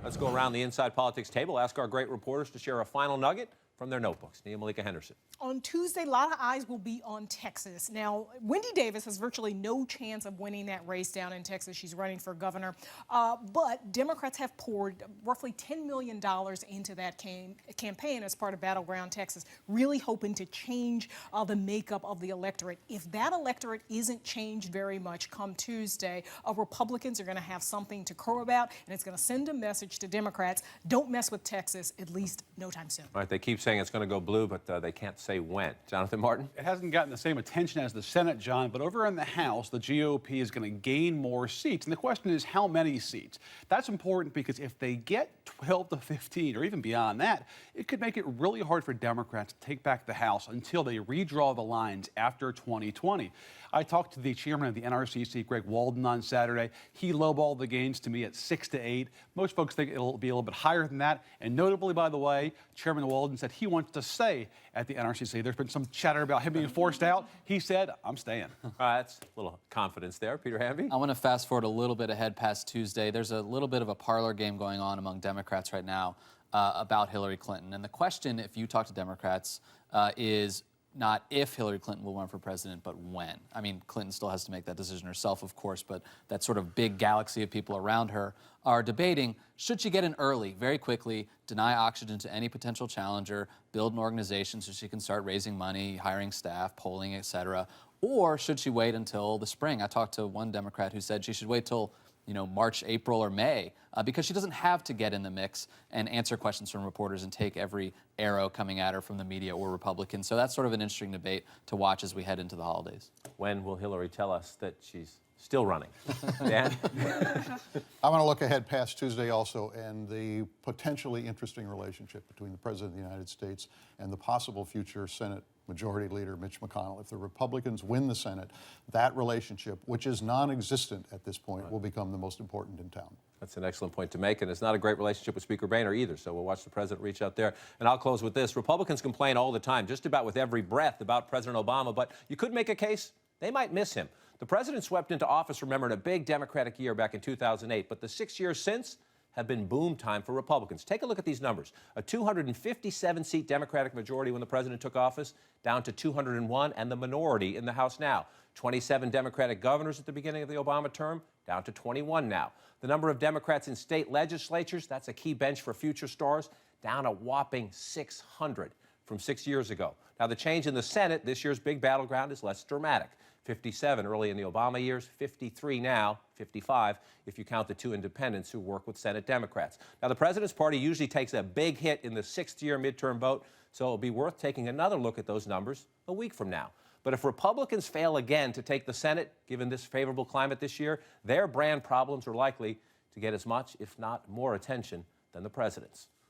Let's go around the Inside Politics table, ask our great reporters to share a final nugget from their notebooks. Nia Malika Henderson. On Tuesday, a lot of eyes will be on Texas. Now, Wendy Davis has virtually no chance of winning that race down in Texas. She's running for governor. But Democrats have poured roughly $10 million into that campaign as part of Battleground Texas, really hoping to change the makeup of the electorate. If that electorate isn't changed very much come Tuesday, Republicans are going to have something to crow about, and it's going to send a message to Democrats: don't mess with Texas, at least no time soon. All right, they keep saying it's going to go blue, but they can't say when. Jonathan Martin? It hasn't gotten the same attention as the Senate, John, but over in the House, the GOP is going to gain more seats. And the question is, how many seats? That's important because if they get 12 to 15 or even beyond that, it could make it really hard for Democrats to take back the House until they redraw the lines after 2020. I talked to the chairman of the NRCC, Greg Walden, on Saturday. He lowballed the gains to me at 6 to 8. Most folks think it'll be a little bit higher than that. And notably, by the way, Chairman Walden said he wants to stay at the NRCC. There's been some chatter about him being forced out. He said, I'm staying. That's a little confidence there. Peter Hamby? I want to fast forward a little bit ahead past Tuesday. There's a little bit of a parlor game going on among Democrats right now about Hillary Clinton. And the question, if you talk to Democrats, is not if Hillary Clinton will run for president, but when. I mean, Clinton still has to make that decision herself, of course, but that sort of big galaxy of people around her are debating, should she get in early, very quickly, deny oxygen to any potential challenger, build an organization so she can start raising money, hiring staff, polling, etc., or should she wait until the spring? I talked to one Democrat who said she should wait till March, April, or May, because she doesn't have to get in the mix and answer questions from reporters and take every arrow coming at her from the media or Republicans. So that's sort of an interesting debate to watch as we head into the holidays. When will Hillary tell us that she's still running? Dan? I want to look ahead past Tuesday also, and the potentially interesting relationship between the President of the United States and the possible future Senate Majority Leader Mitch McConnell. If the Republicans win the Senate, that relationship, which is non-existent at this point, will become the most important in town. That's an excellent point to make, and it's not a great relationship with Speaker Boehner either, so we'll watch the president reach out there. And I'll close with this. Republicans complain all the time, just about with every breath, about President Obama, but you could make a case they might miss him. The president swept into office, remember, in a big Democratic year back in 2008, but the 6 years since have been boom time for Republicans. Take a look at these numbers. A 257-seat Democratic majority when the president took office, down to 201, and the minority in the House now. 27 Democratic governors at the beginning of the Obama term, down to 21 now. The number of Democrats in state legislatures, that's a key bench for future stars, down a whopping 600 from 6 years ago. Now, the change in the Senate, this year's big battleground, is less dramatic. 57 early in the Obama years, 53 now, 55 if you count the two independents who work with Senate Democrats. Now, the president's party usually takes a big hit in the sixth-year midterm vote, so it'll be worth taking another look at those numbers a week from now. But if Republicans fail again to take the Senate, given this favorable climate this year, their brand problems are likely to get as much, if not more, attention than the president's.